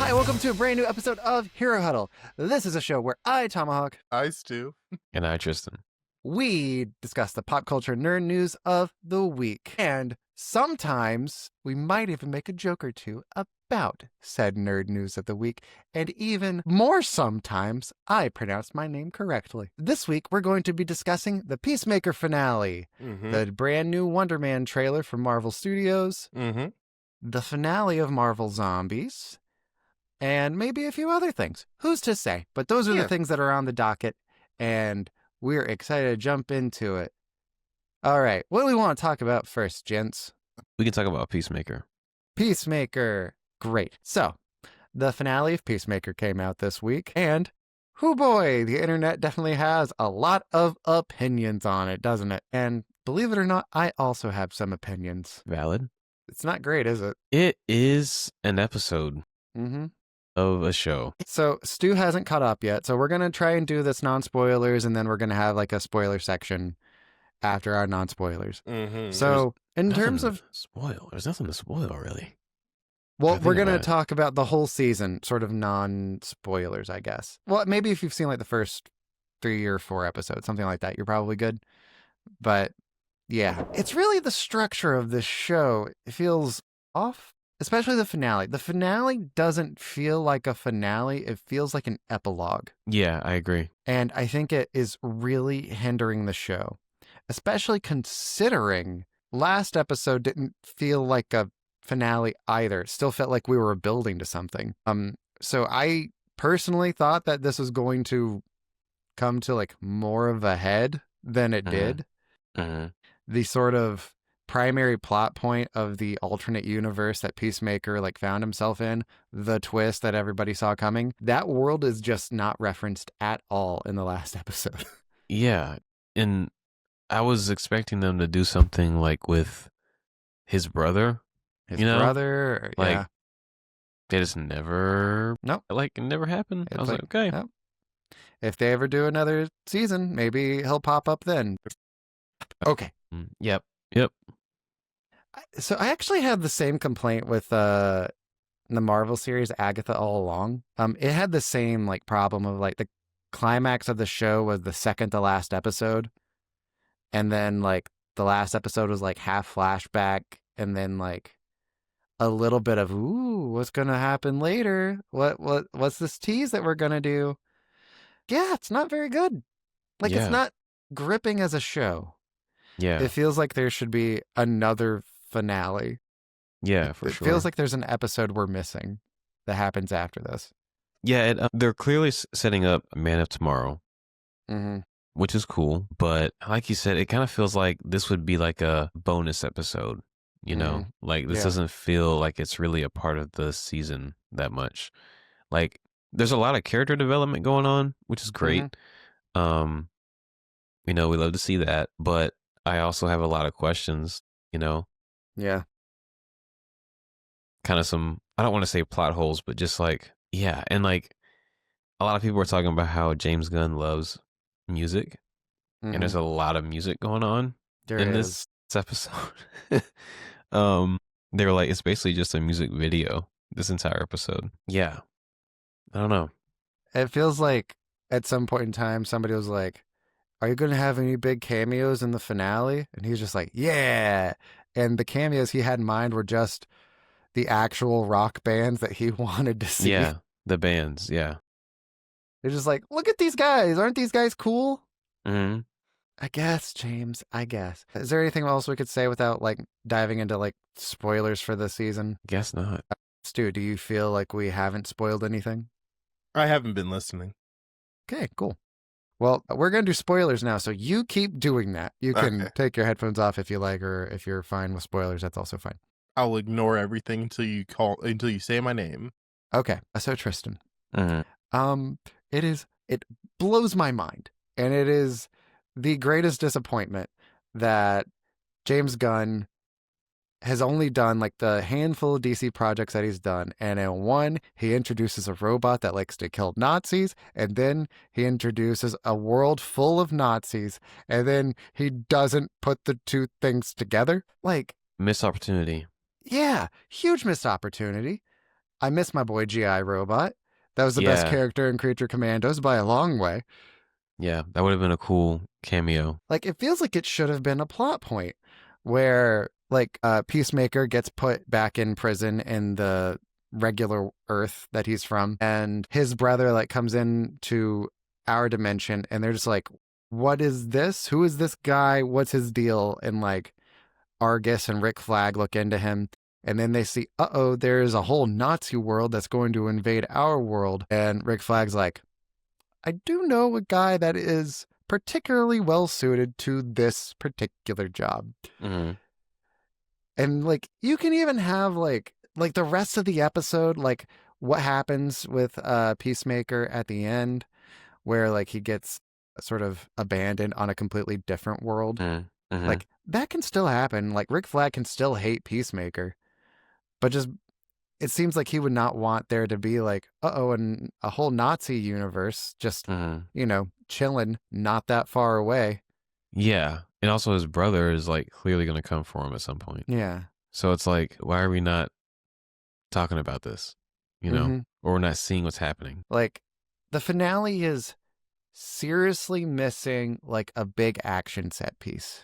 Hi, welcome to a brand new episode of Hero Huddle. This is a show where I, Tomahawk, I, Stu. And I, Tristan. we discuss the pop culture nerd news of the week. And sometimes we might even make a joke or two about said nerd news of the week. And even more sometimes, I pronounce my name correctly. This week, we're going to be discussing the Peacemaker finale, the brand new Wonder Man trailer from Marvel Studios, the finale of Marvel Zombies, and maybe a few other things. Who's to say? But those are the things that are on the docket, and we're excited to jump into it. All right, what do we want to talk about first, gents? We can talk about Peacemaker. Peacemaker. Great. So, the finale of Peacemaker came out this week, and hoo boy, the internet definitely has a lot of opinions on it, doesn't it? And believe it or not, I also have some opinions. Valid. It's not great, is it? It is an episode of a show. So Stu hasn't caught up yet, so we're going to try and do this non-spoilers, and then we're going to have like a spoiler section after our non-spoilers. So in terms of... There's nothing to spoil, really. Well, we're going to talk about the whole season, sort of non-spoilers, I guess. Well, maybe if you've seen like the first 3 or 4 episodes, something like that, you're probably good. But yeah, it's really the structure of this show. It feels off. Especially the finale. The finale doesn't feel like a finale. It feels like an epilogue. Yeah, I agree. And I think it is really hindering the show. Especially considering last episode didn't feel like a finale either. It still felt like we were building to something. So I personally thought that this was going to come to like more of a head than it did. The sort of primary plot point of the alternate universe that Peacemaker like found himself in, the twist that everybody saw coming, that world is just not referenced at all in the last episode. Yeah, and I was expecting them to do something like with his brother. His brother, like they just never, it never happened. I was like, okay. Nope. If they ever do another season, maybe he'll pop up then. Okay. Yep. So I actually had the same complaint with the Marvel series Agatha all along. It had the same like problem of like the climax of the show was the second to last episode, and then like the last episode was like half flashback, and then like a little bit of what's gonna happen later? What's this tease that we're gonna do? Yeah, it's not very good. Like it's not gripping as a show. Yeah, it feels like there should be another finale. Yeah, for sure. It feels like there's an episode we're missing that happens after this. Yeah, they're clearly setting up Man of Tomorrow, which is cool. But like you said, it kind of feels like this would be like a bonus episode, you know? Like this doesn't feel like it's really a part of the season that much. Like there's a lot of character development going on, which is great. We love to see that, but I also have a lot of questions, Yeah. Kind of some, I don't want to say plot holes, but just like, and like a lot of people are talking about how James Gunn loves music, and there's a lot of music going on this episode. They were like, it's basically just a music video, this entire episode. Yeah. I don't know. It feels like at some point in time, somebody was like, are you going to have any big cameos in the finale? And he's just like, yeah. And the cameos he had in mind were just the actual rock bands that he wanted to see. Yeah, the bands, yeah. They're just like, look at these guys. Aren't these guys cool? I guess, James, I guess. Is there anything else we could say without like diving into like spoilers for this season? Guess not. Stu, do you feel like we haven't spoiled anything? I haven't been listening. Okay, cool. Well, we're going to do spoilers now, so you keep doing that. You can take your headphones off if you like, or if you're fine with spoilers, that's also fine. I'll ignore everything until you say my name. Okay, so Tristan. It blows my mind, and it is the greatest disappointment that James Gunn has only done like the handful of DC projects that he's done. And in one, he introduces a robot that likes to kill Nazis. And then he introduces a world full of Nazis. And then he doesn't put the two things together. Like, missed opportunity. Yeah, huge missed opportunity. I miss my boy GI Robot. That was the best character in Creature Commandos by a long way. Yeah, that would have been a cool cameo. Like, it feels like it should have been a plot point where, like, Peacemaker gets put back in prison in the regular Earth that he's from, and his brother, like, comes into our dimension, and they're just like, what is this? Who is this guy? What's his deal? And, like, Argus and Rick Flag look into him, and then they see, there's a whole Nazi world that's going to invade our world. And Rick Flag's like, I do know a guy that is particularly well suited to this particular job. Mm-hmm. And like, you can even have like the rest of the episode, like what happens with Peacemaker at the end, where like he gets sort of abandoned on a completely different world. Mm-hmm. Like that can still happen. Like Rick Flag can still hate Peacemaker, but just it seems like he would not want there to be like, and a whole Nazi universe just, chilling not that far away. Yeah. And also his brother is like clearly going to come for him at some point. Yeah. So it's like, why are we not talking about this? Or we're not seeing what's happening. Like the finale is seriously missing like a big action set piece.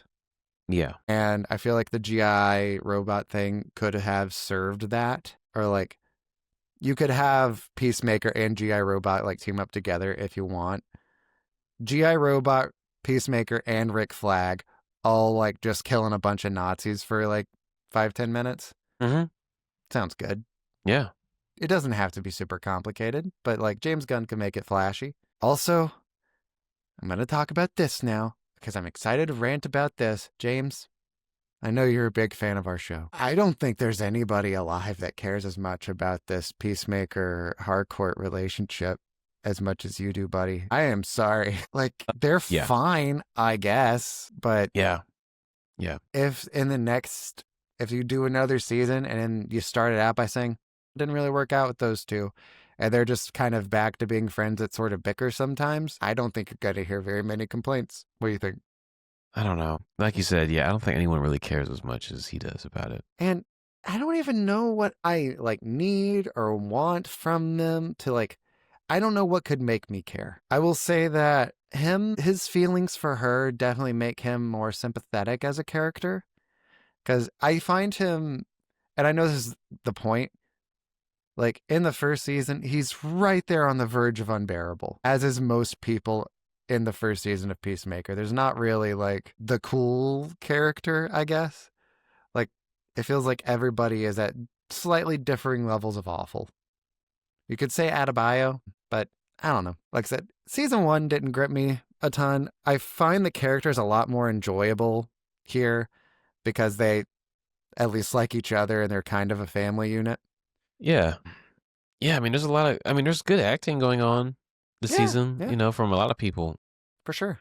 Yeah. And I feel like the GI robot thing could have served that. Or like you could have Peacemaker and GI Robot like team up together if you want. GI Robot, Peacemaker, and Rick Flag all like just killing a bunch of Nazis for like 5-10 minutes. Mm-hmm. Sounds good. Yeah. It doesn't have to be super complicated, but like James Gunn can make it flashy. Also, I'm going to talk about this now because I'm excited to rant about this. James, I know you're a big fan of our show. I don't think there's anybody alive that cares as much about this Peacemaker Harcourt relationship as much as you do, buddy. I am sorry. Like, they're fine, I guess, but yeah. If you do another season and then you start it out by saying, it didn't really work out with those two, and they're just kind of back to being friends that sort of bicker sometimes, I don't think you're going to hear very many complaints. What do you think? I don't know. Like you said, I don't think anyone really cares as much as he does about it. And I don't even know what I like need or want from them to like, I don't know what could make me care. I will say that his feelings for her definitely make him more sympathetic as a character. Because I find him, and I know this is the point, like in the first season, he's right there on the verge of unbearable, as is most people in the first season of Peacemaker. There's not really like the cool character, I guess. Like it feels like everybody is at slightly differing levels of awful. You could say Adebayo, but I don't know. Like I said, season 1 didn't grip me a ton. I find the characters a lot more enjoyable here because they at least like each other and they're kind of a family unit. Yeah. Yeah, I mean, there's good acting going on this season, from a lot of people. For sure.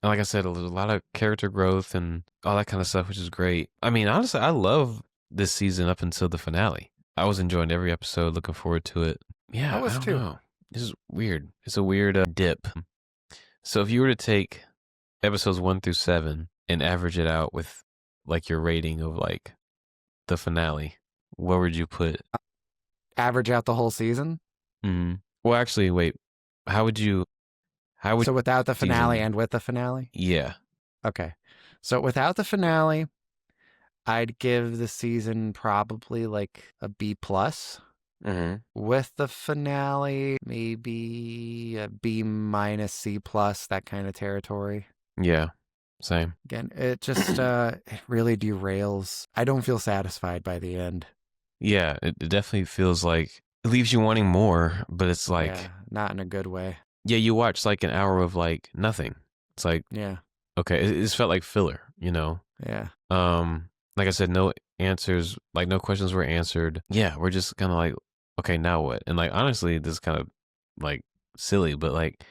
And like I said, there's a lot of character growth and all that kind of stuff, which is great. I mean, honestly, I love this season up until the finale. I was enjoying every episode, looking forward to it. Yeah, I don't know. This is weird. It's a weird dip. So if you were to take episodes 1 through 7 and average it out with like your rating of like the finale, where would you put it? Average out the whole season? Mm-hmm. Well, actually, wait. How would so without the finale and with the finale? Yeah. Okay. So without the finale, I'd give the season probably like a B+. Mm-hmm. With the finale, maybe a B-, C+, that kind of territory. Yeah. Same. Again, it just it really derails. I don't feel satisfied by the end. Yeah, it definitely feels like it leaves you wanting more, but it's like not in a good way. Yeah, you watch like an hour of like nothing. It's like okay, it just felt like filler, Yeah. Like I said, no answers, like no questions were answered. Yeah, we're just kind of like, okay, now what? And like honestly, this is kind of like silly, but like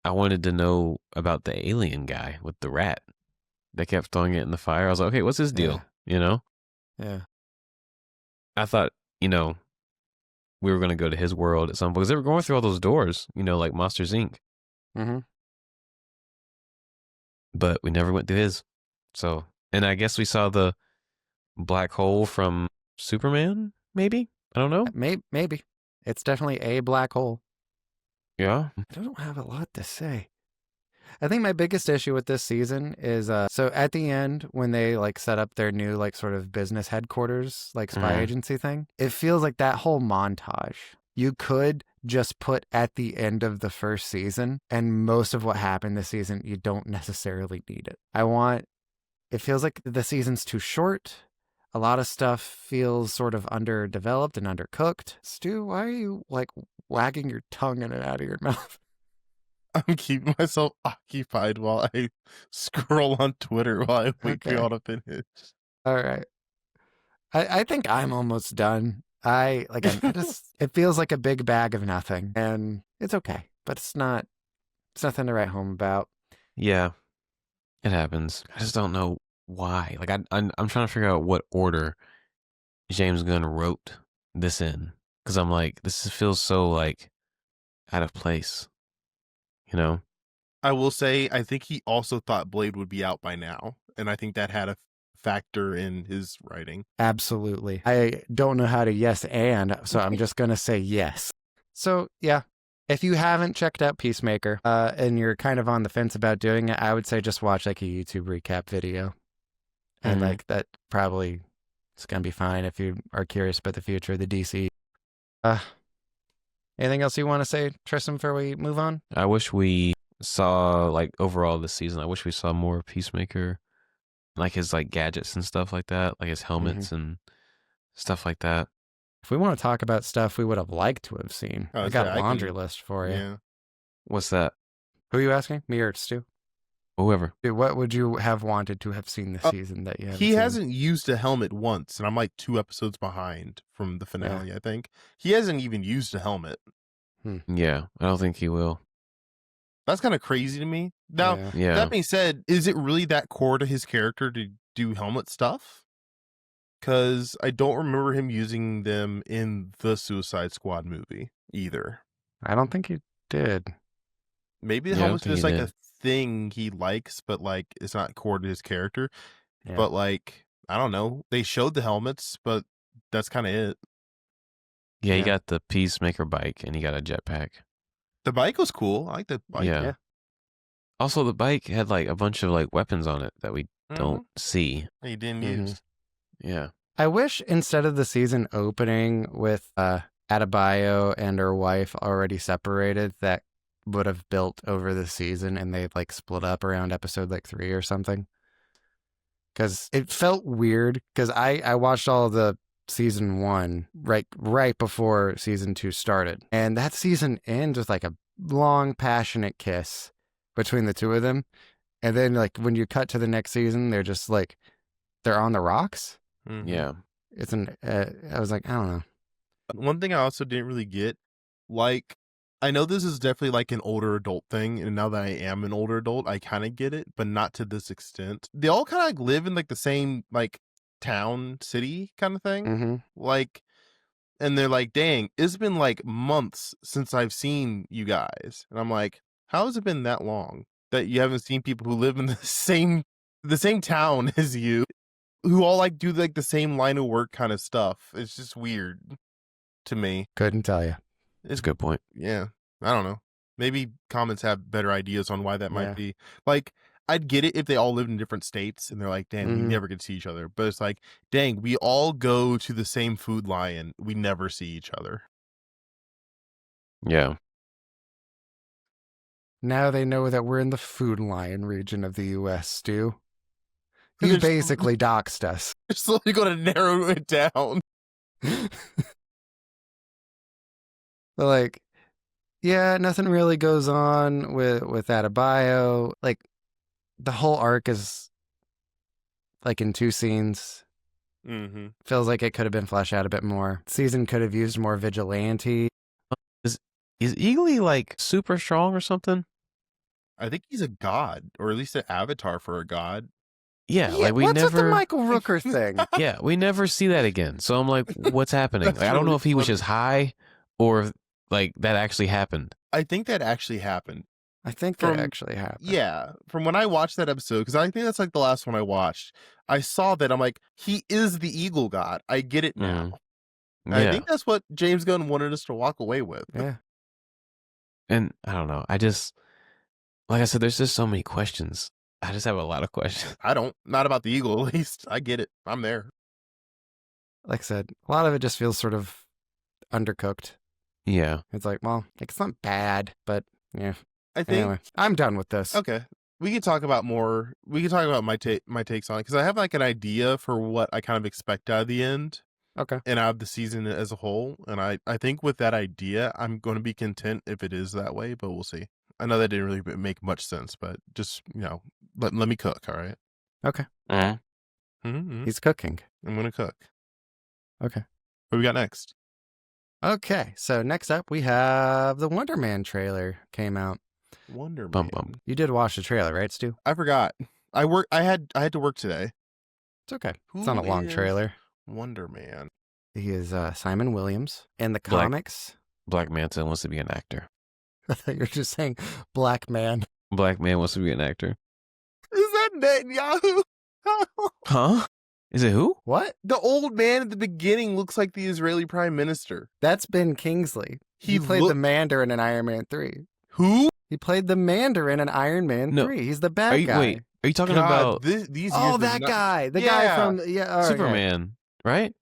I wanted to know about the alien guy with the rat. They kept throwing it in the fire. I was like, okay, what's his deal? Yeah. I thought, we were going to go to his world at some point because they were going through all those doors, like Monsters, Inc. Mm-hmm. But we never went to his. So, and I guess we saw the black hole from Superman, maybe? I don't know. Maybe. It's definitely a black hole. Yeah. I don't have a lot to say. I think my biggest issue with this season is so at the end when they like set up their new like sort of business headquarters like spy agency thing, it feels like that whole montage you could just put at the end of the first season, and most of what happened this season you don't necessarily need it. It feels like the season's too short. A lot of stuff feels sort of underdeveloped and undercooked. Stu, why are you like wagging your tongue in and out of your mouth? I'm keeping myself occupied while I scroll on Twitter while I wait for y'all to finish. All right. I think I'm almost done. It feels like a big bag of nothing, and it's okay, but it's nothing to write home about. Yeah, it happens. I just don't know why. Like I'm trying to figure out what order James Gunn wrote this in, because I'm like, this feels so like out of place, you know? I will say, I think he also thought Blade would be out by now, and I think that had a factor in his writing. Absolutely. I don't know how to yes and, so I'm just going to say yes. So, yeah, if you haven't checked out Peacemaker and you're kind of on the fence about doing it, I would say just watch like a YouTube recap video. And like that probably is going to be fine if you are curious about the future of the DC. Anything else you want to say, Tristan, before we move on? I wish we saw, like, overall this season, I wish we saw more Peacemaker, like his like gadgets and stuff like that, like his helmets and stuff like that. If we want to talk about stuff we would have liked to have seen, I got a laundry list for you. Yeah. What's that? Who are you asking? Me or Stu? Whoever. Dude, what would you have wanted to have seen this season that you haven't seen? He hasn't used a helmet once, and I'm like 2 episodes behind from the finale, I think. He hasn't even used a helmet. Yeah, I don't think he will. That's kind of crazy to me. Now, that being said, is it really that core to his character to do helmet stuff? Because I don't remember him using them in the Suicide Squad movie either. I don't think he did. Maybe the helmet's just like a thing he likes, but like it's not core to his character. Yeah. But like, I don't know. They showed the helmets, but that's kind of it. Yeah, he got the Peacemaker bike and he got a jetpack. The bike was cool. I like the bike. Yeah. Also, the bike had like a bunch of like weapons on it that we don't see. He didn't use. Yeah. I wish instead of the season opening with Adebayo and her wife already separated, that would have built over the season and they like split up around episode like 3 or something. Because it felt weird because I watched all of the season 1 right before season 2 started. And that season ends with like a long, passionate kiss between the two of them. And then like when you cut to the next season, they're just like, they're on the rocks. Yeah. I was like, I don't know. One thing I also didn't really get, like, I know this is definitely like an older adult thing, and now that I am an older adult, I kind of get it, but not to this extent. They all kind of like live in like the same like town, city kind of thing. Like, and they're like, dang, it's been like months since I've seen you guys. And I'm like, how has it been that long that you haven't seen people who live in the same town as you, who all like do like the same line of work kind of stuff? It's just weird to me. Couldn't tell you. It's a good point. Yeah. I don't know. Maybe comments have better ideas on why that might be. Like, I'd get it if they all lived in different states and they're like, dang, we never get to see each other. But it's like, dang, we all go to the same Food Lion. We never see each other. Yeah. Now they know that we're in the Food Lion region of the U.S., Stu. You basically doxed us. You're slowly going to narrow it down. Like, yeah, nothing really goes on with Adebayo. Like, the whole arc is like in 2 scenes. Feels like it could have been fleshed out a bit more. Season could have used more vigilante. Is Eagly like super strong or something? I think he's a god, or at least an avatar for a god. Yeah, like we what's never. What's with the Michael Rooker thing? Yeah, we never see that again. So I'm like, what's happening? Like, I don't know if he was just high or like that actually happened. I think that actually happened. I think that actually happened. Yeah, from when I watched that episode, because I think that's like the last one I watched. I saw that. I'm like, he is the eagle god. I get it now. I think that's what James Gunn wanted us to walk away with. Yeah. And I don't know. I just, like I said, there's just so many questions. I just have a lot of questions. I don't. Not about the Eagle, at least. I get it. I'm there. Like I said, a lot of it just feels sort of undercooked. Yeah. It's like, well, it's not bad, but yeah. I think. Anyway, I'm done with this. Okay. We can talk about more. We can talk about my takes on it, because I have like an idea for what I kind of expect out of the end. Okay. And out of the season as a whole. And I think with that idea, I'm going to be content if it is that way, but we'll see. I know that didn't really make much sense, but just, let me cook, all right? Okay. Mm-hmm. He's cooking. I'm going to cook. Okay. What we got next? Okay, so next up we have the Wonder Man trailer came out. Wonder Man. You did watch the trailer, right, Stu? I forgot. I had to work today. It's okay. It's not a long trailer. Wonder Man. He is Simon Williams. In the comics, Black Manta wants to be an actor. I thought you were just saying Black Man. Black man wants to be an actor. Is that Netanyahu? Huh? Is it who? What? The old man at the beginning looks like the Israeli prime minister. That's Ben Kingsley. He played the Mandarin in Iron Man 3. Who? He played the Mandarin in Iron Man 3. He's the bad guy. Wait, are you talking about these? That guy. The guy from Superman, right?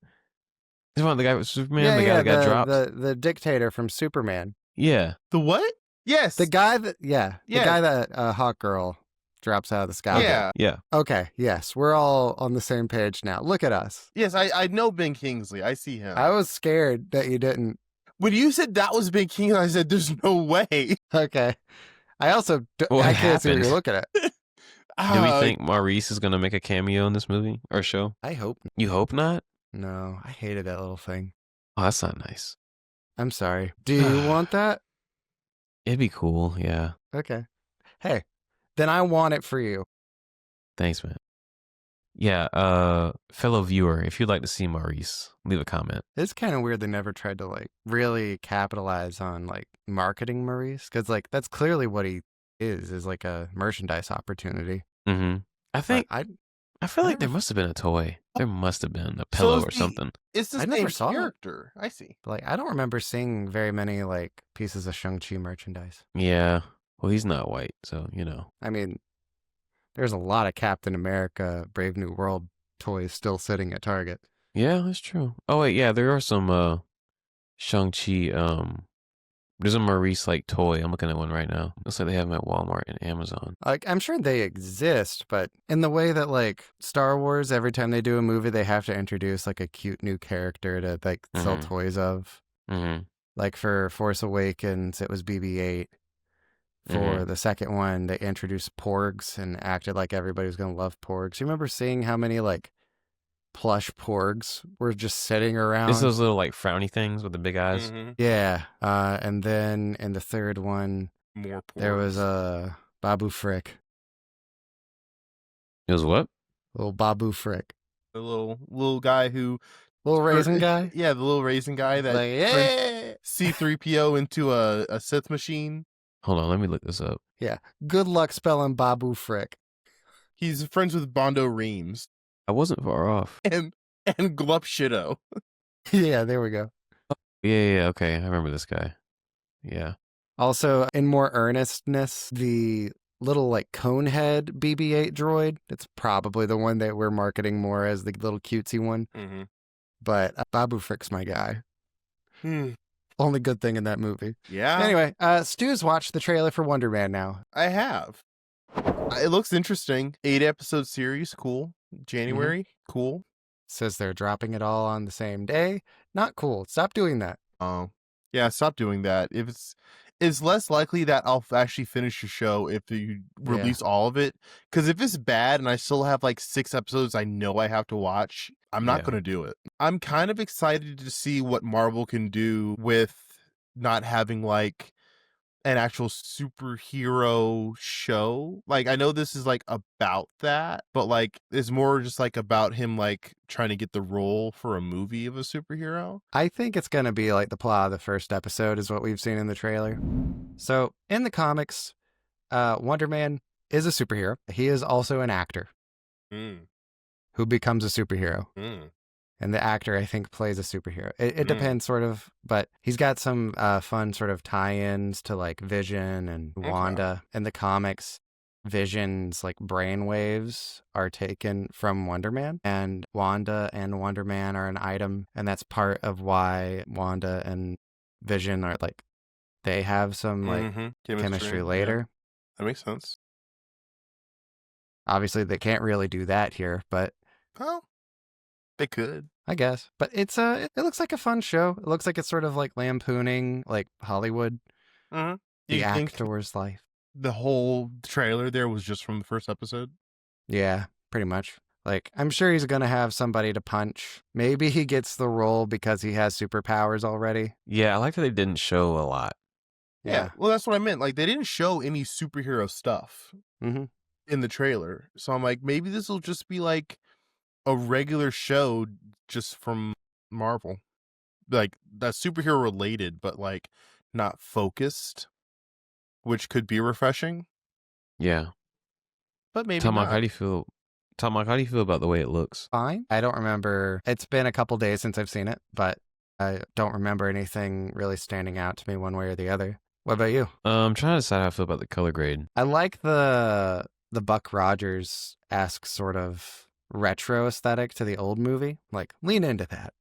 He's one of the guy with Superman, the guy that got dropped. The dictator from Superman. Yeah. The what? Yes. The guy that the guy that Hawk Girl drops out of the sky. Yeah. Okay, yes. We're all on the same page now. Look at us. Yes, I know Ben Kingsley. I see him. I was scared that you didn't. When you said that was Ben Kingsley, I said, there's no way. Okay. I also I can't see what you're looking at. Do we think Maurice is going to make a cameo in this movie or show? I hope. You hope not? No, I hated that little thing. Oh, that's not nice. I'm sorry. Do you want that? It'd be cool, yeah. Okay. Hey, then I want it for you. Thanks, man. Yeah, fellow viewer, if you'd like to see Maurice, leave a comment. It's kind of weird they never tried to really capitalize on marketing Maurice, because that's clearly what he is a merchandise opportunity. Mm-hmm. I feel like there must have been a toy. There must have been a pillow or something. It's the same character. I see. But I don't remember seeing very many pieces of Shang-Chi merchandise. Yeah. Well, he's not white, so I mean, there's a lot of Captain America Brave New World toys still sitting at Target. Yeah, that's true. Oh wait, yeah, there are some Shang-Chi there's a Maurice toy. I'm looking at one right now. Looks like they have them at Walmart and Amazon. I'm sure they exist, but in the way that Star Wars, every time they do a movie, they have to introduce a cute new character to sell toys of. Mm-hmm. For Force Awakens, it was BB-8. For the second one, they introduced Porgs and acted like everybody was going to love Porgs. You remember seeing how many plush Porgs were just sitting around? It's those little frowny things with the big eyes. Mm-hmm. Yeah. And then in the third one, more Porgs. There was a Babu Frick. It was what? Little Babu Frick. The little guy who... Little raisin guy? Yeah, the little raisin guy that turned C-3PO into a Sith machine. Hold on, let me look this up. Yeah. Good luck spelling Babu Frick. He's friends with Bondo Reams. I wasn't far off. And Glup Shido. Yeah, there we go. Yeah, okay. I remember this guy. Yeah. Also, in more earnestness, the little Conehead BB-8 droid, it's probably the one that we're marketing more as the little cutesy one. Mm-hmm. But Babu Frick's my guy. Only good thing in that movie. Yeah. Anyway, Stu's watched the trailer for Wonder Man now. I have. It looks interesting. 8-episode series. Cool. January. Cool. Says they're dropping it all on the same day. Not cool. Stop doing that. Oh. Yeah, stop doing that. If it's less likely that I'll actually finish the show if you release all of it. Because if it's bad and I still have 6 episodes I know I have to watch, I'm not going to do it. I'm kind of excited to see what Marvel can do with not having an actual superhero show. I know this is about that, but it's more just about him trying to get the role for a movie of a superhero. I think it's going to be the plot of the first episode is what we've seen in the trailer. So in the comics, Wonder Man is a superhero. He is also an actor who becomes a superhero. And the actor, I think, plays a superhero. It depends, sort of, but he's got some fun sort of tie-ins to like Vision and Wanda. In the comics, Vision's like brainwaves are taken from Wonder Man, and Wanda and Wonder Man are an item, and that's part of why Wanda and Vision are like, they have some like chemistry later. Yeah. That makes sense. Obviously, they can't really do that here, but well, they could, I guess. But it's it looks like a fun show. It looks like it's sort of like lampooning like Hollywood, the actor's life. The whole trailer there was just from the first episode. Yeah, pretty much. Like, I'm sure he's gonna have somebody to punch. Maybe he gets the role because he has superpowers already. Yeah, I like that they didn't show a lot. Yeah, well, that's what I meant. Like, they didn't show any superhero stuff in the trailer, so I'm like, maybe this will just be like a regular show just from Marvel, like that's superhero related, but like not focused, which could be refreshing. Yeah, but maybe Tom, not. How do you feel? Tom, how do you feel about the way it looks? Fine. I don't remember. It's been a couple days since I've seen it, but I don't remember anything really standing out to me one way or the other. What about you? I'm trying to decide how I feel about the color grade. I like the Buck Rogers-esque sort of retro aesthetic to the old movie. Like, lean into that.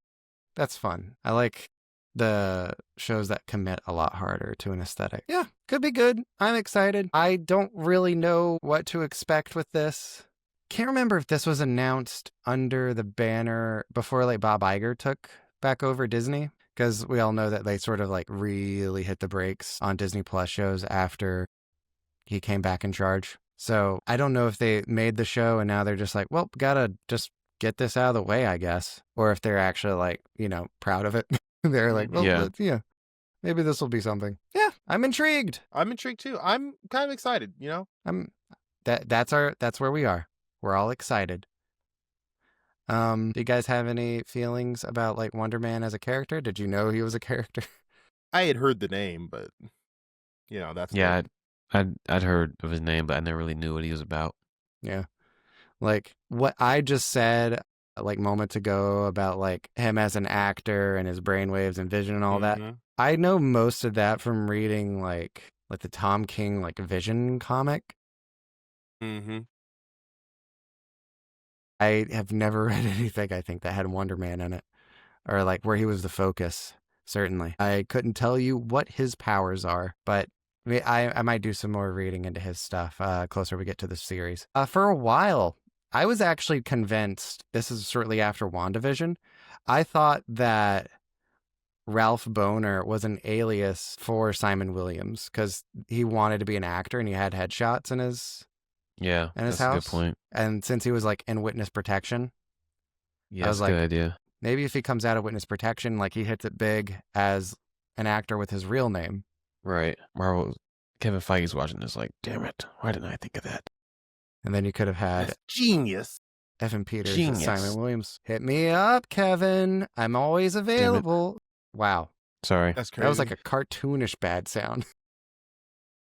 That's fun. I like the shows that commit a lot harder to an aesthetic. Yeah, could be good. I'm excited. I don't really know what to expect with this. Can't remember if this was announced under the banner before like Bob Iger took back over Disney, because we all know that they sort of like really hit the brakes on Disney Plus shows after he came back in charge. So I don't know if they made the show and now they're just like, well, gotta just get this out of the way, I guess. Or if they're actually like, proud of it. They're like, well, yeah, maybe this will be something. Yeah, I'm intrigued. I'm intrigued too. I'm kind of excited, That's where we are. We're all excited. Do you guys have any feelings about like Wonder Man as a character? Did you know he was a character? I had heard the name, but that's I'd heard of his name, but I never really knew what he was about. Yeah, like what I just said like moments ago about like him as an actor and his brainwaves and vision and all that. I know most of that from reading like the Tom King like Vision comic. I have never read anything, I think, that had Wonder Man in it, or like where he was the focus, certainly. I couldn't tell you what his powers are, but I might do some more reading into his stuff closer we get to the series. For a while, I was actually convinced, this is shortly after WandaVision, I thought that Ralph Boner was an alias for Simon Williams because he wanted to be an actor and he had headshots in his... Yeah, in his that's house. a good point. And since he was like in witness protection, I was like, good idea. Maybe if he comes out of witness protection, like he hits it big as an actor with his real name. Right. Kevin Feige's watching this like, damn it, why didn't I think of that? And then you could have had genius. Evan Peters as Simon Williams. Hit me up, Kevin. I'm always available. Wow. Sorry. That's crazy. That was like a cartoonish bad sound.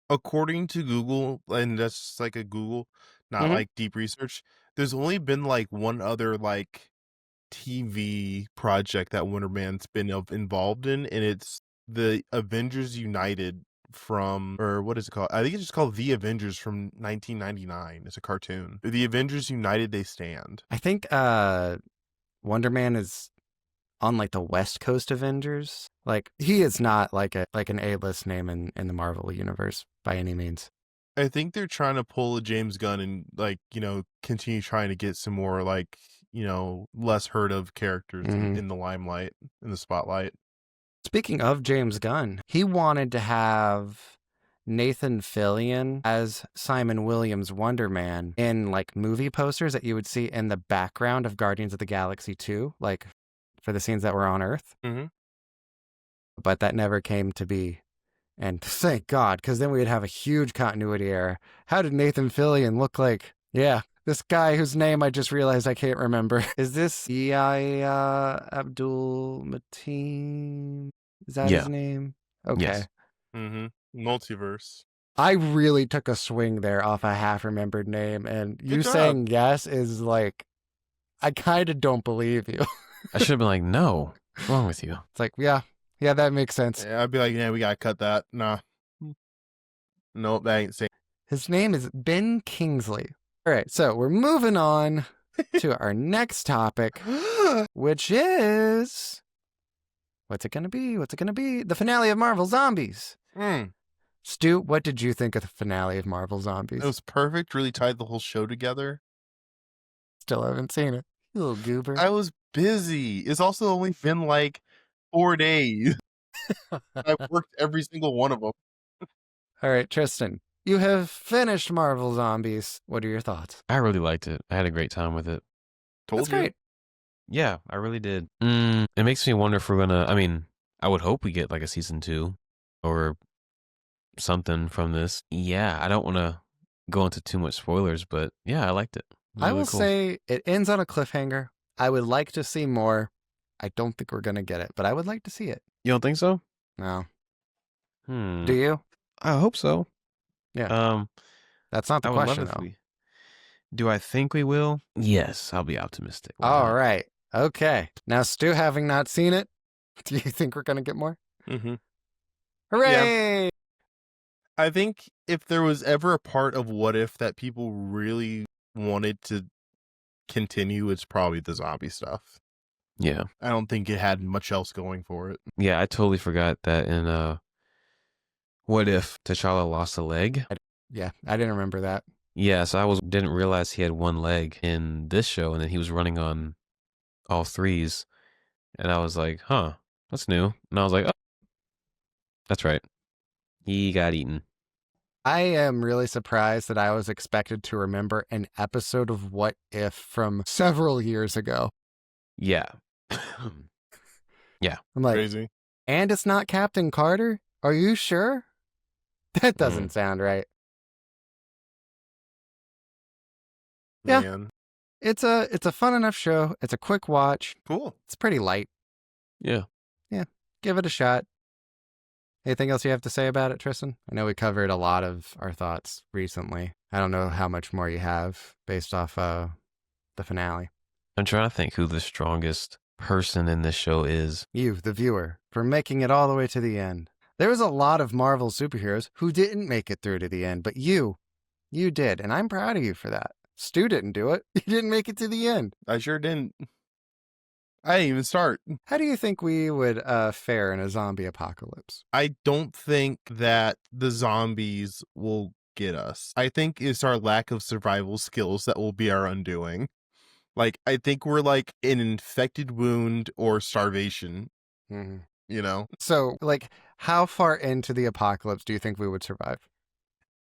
According to Google, and that's just like a Google, not like deep research, there's only been like one other like TV project that Wonder Man's been involved in, and it's the Avengers United or what is it called? I think it's just called The Avengers from 1999. It's a cartoon. The Avengers United, They Stand. I think Wonder Man is on like the West Coast Avengers. Like he is not like an A-list name in the Marvel universe by any means. I think they're trying to pull a James Gunn and like, continue trying to get some more like, less heard of characters in the limelight, in the spotlight. Speaking of James Gunn, he wanted to have Nathan Fillion as Simon Williams Wonder Man in like movie posters that you would see in the background of Guardians of the Galaxy 2, like for the scenes that were on Earth. But that never came to be. And thank God, because then we would have a huge continuity error. How did Nathan Fillion look like? Yeah, this guy whose name I just realized I can't remember. Is this Yahya Abdul Mateen? Is that his name? Okay. Yes. Multiverse. I really took a swing there off a half-remembered name, and Good you job. saying yes is like, I kind of don't believe you. I should have been like, no, what's wrong with you? It's like, yeah, that makes sense. Yeah, I'd be like, yeah, we gotta cut that. Nah. Nope, that ain't safe. His name is Ben Kingsley. All right, so we're moving on to our next topic, which is... What's it going to be? The finale of Marvel Zombies. Stu, what did you think of the finale of Marvel Zombies? It was perfect. Really tied the whole show together. Still haven't seen it. You little goober. I was busy. It's also only been like 4 days. I've worked every single one of them. All right, Tristan, you have finished Marvel Zombies. What are your thoughts? I really liked it. I had a great time with it. Told That's you. great. Yeah, I really did. It makes me wonder if we're gonna. I mean, I would hope we get like a season 2 or something from this. Yeah, I don't want to go into too much spoilers, but yeah, I liked it. I will say it ends on a cliffhanger. I would like to see more. I don't think we're gonna get it, but I would like to see it. You don't think so? No. Do you? I hope so. Yeah. That's not the I would question, love if though. Do I think we will? Yes, I'll be optimistic. All right. Okay. Now, Stu, having not seen it, do you think we're going to get more? Mm-hmm. Hooray! Yeah. I think if there was ever a part of What If that people really wanted to continue, it's probably the zombie stuff. Yeah. I don't think it had much else going for it. Yeah, I totally forgot that in What If T'Challa lost a leg? Yeah, I didn't remember that. Yeah, so I didn't realize he had one leg in this show, and then he was running on all threes. And I was like, huh, that's new. And I was like, oh, that's right. He got eaten. I am really surprised that I was expected to remember an episode of What If from several years ago. Yeah. Yeah. I'm like, Crazy. And it's not Captain Carter? Are you sure? That doesn't sound right. Yeah. Man. It's a fun enough show. It's a quick watch. Cool. It's pretty light. Yeah. Yeah. Give it a shot. Anything else you have to say about it, Tristan? I know we covered a lot of our thoughts recently. I don't know how much more you have based off the finale. I'm trying to think who the strongest person in this show is. You, the viewer, for making it all the way to the end. There was a lot of Marvel superheroes who didn't make it through to the end, but you did, and I'm proud of you for that. Stu didn't do it. He didn't make it to the end. I sure didn't. I didn't even start. How do you think we would fare in a zombie apocalypse? I don't think that the zombies will get us. I think it's our lack of survival skills that will be our undoing. Like, I think we're like an infected wound or starvation, you know? So, like, how far into the apocalypse do you think we would survive?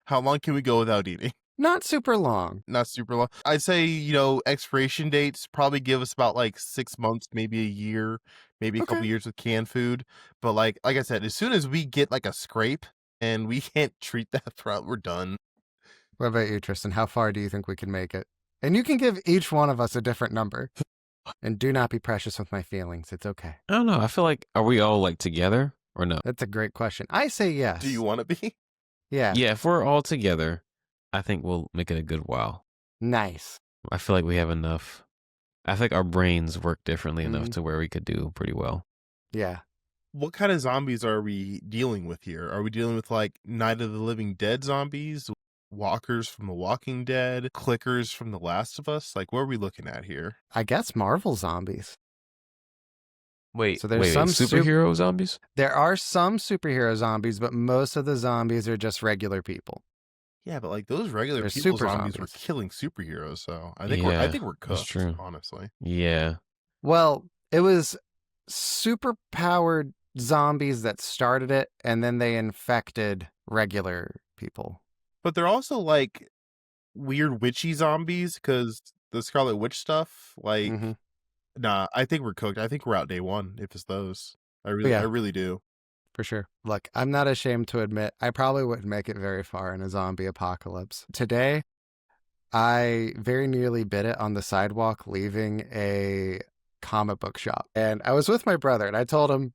How long can we go without eating? Not super long. Not super long. I'd say, expiration dates probably give us about like 6 months, maybe a year, maybe a couple years with canned food. But like I said, as soon as we get like a scrape and we can't treat that throughout, we're done. What about you, Tristan? How far do you think we can make it? And you can give each one of us a different number. And do not be precious with my feelings. It's okay. I don't know. I feel like, are we all like together or no? That's a great question. I say yes. Do you want to be? Yeah. Yeah, if we're all together, I think we'll make it a good while. Nice. I feel like we have enough. I think our brains work differently enough to where we could do pretty well. Yeah. What kind of zombies are we dealing with here? Are we dealing with like Night of the Living Dead zombies? Walkers from The Walking Dead? Clickers from The Last of Us? Like, what are we looking at here? I guess Marvel zombies. Wait, so there's some superhero zombies? There are some superhero zombies, but most of the zombies are just regular people. Yeah, but like those regular people zombies were killing superheroes, so I think we're cooked, that's true. Honestly. Yeah. Well, it was super powered zombies that started it, and then they infected regular people. But they're also like weird witchy zombies because the Scarlet Witch stuff. Like, nah, I think we're cooked. I think we're out day one if it's those. I really do. For sure. Look, I'm not ashamed to admit I probably wouldn't make it very far in a zombie apocalypse. Today, I very nearly bit it on the sidewalk leaving a comic book shop. And I was with my brother, and I told him